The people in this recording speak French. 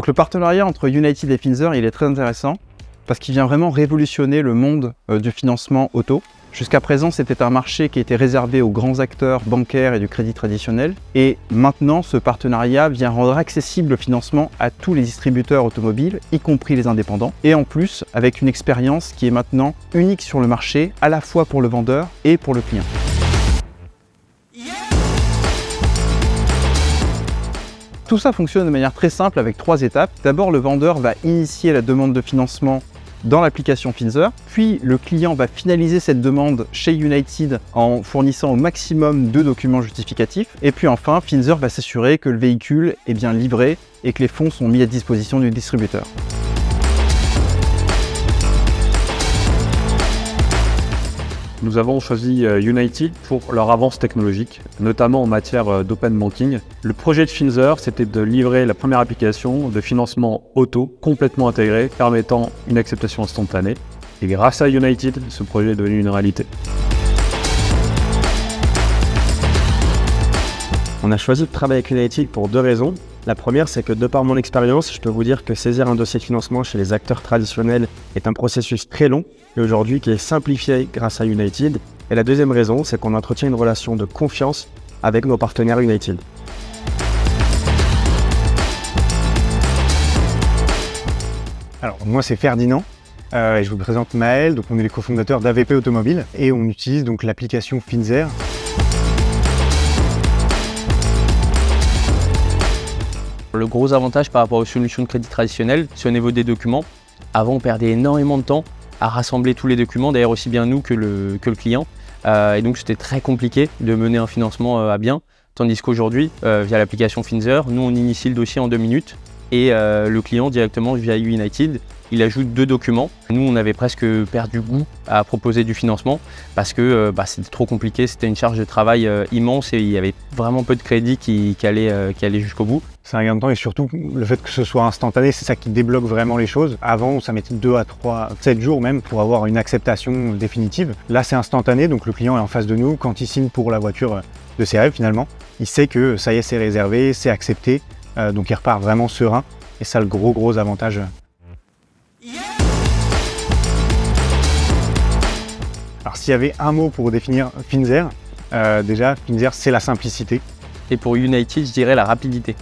Donc le partenariat entre United et Finzer, il est très intéressant parce qu'il vient vraiment révolutionner le monde du financement auto. Jusqu'à présent, c'était un marché qui était réservé aux grands acteurs bancaires et du crédit traditionnel. Et maintenant, ce partenariat vient rendre accessible le financement à tous les distributeurs automobiles, y compris les indépendants. Et en plus, avec une expérience qui est maintenant unique sur le marché, à la fois pour le vendeur et pour le client. Tout ça fonctionne de manière très simple avec 3 étapes. D'abord, le vendeur va initier la demande de financement dans l'application Finzer, puis le client va finaliser cette demande chez United en fournissant au maximum de documents justificatifs, et puis enfin Finzer va s'assurer que le véhicule est bien livré et que les fonds sont mis à disposition du distributeur. Nous avons choisi United pour leur avance technologique, notamment en matière d'open banking. Le projet de Finzer, c'était de livrer la première application de financement auto complètement intégrée, permettant une acceptation instantanée. Et grâce à United, ce projet est devenu une réalité. On a choisi de travailler avec United pour 2 raisons. La première, c'est que de par mon expérience, je peux vous dire que saisir un dossier de financement chez les acteurs traditionnels est un processus très long et aujourd'hui qui est simplifié grâce à United. Et la deuxième raison, c'est qu'on entretient une relation de confiance avec nos partenaires United. Alors moi c'est Ferdinand et je vous présente Maël, donc on est les cofondateurs d'AVP Automobile et on utilise donc l'application Finzer. Le gros avantage par rapport aux solutions de crédit traditionnelles, c'est au niveau des documents. Avant, on perdait énormément de temps à rassembler tous les documents, d'ailleurs aussi bien nous que le client. Et donc c'était très compliqué de mener un financement à bien. Tandis qu'aujourd'hui, via l'application Finzer, nous on initie le dossier en 2 minutes et le client directement via United, il ajoute 2 documents. Nous, on avait presque perdu goût à proposer du financement parce que c'était trop compliqué, c'était une charge de travail immense et il y avait vraiment peu de crédit qui allait jusqu'au bout. C'est un gain de temps et surtout le fait que ce soit instantané, c'est ça qui débloque vraiment les choses. Avant, ça mettait 2 à 3, 7 jours même pour avoir une acceptation définitive. Là, c'est instantané, donc le client est en face de nous. Quand il signe pour la voiture de ses rêves finalement, il sait que ça y est, c'est réservé, c'est accepté. Donc il repart vraiment serein et ça le gros avantage. Alors s'il y avait un mot pour définir Finzer, déjà Finzer c'est la simplicité. Et pour United, je dirais la rapidité.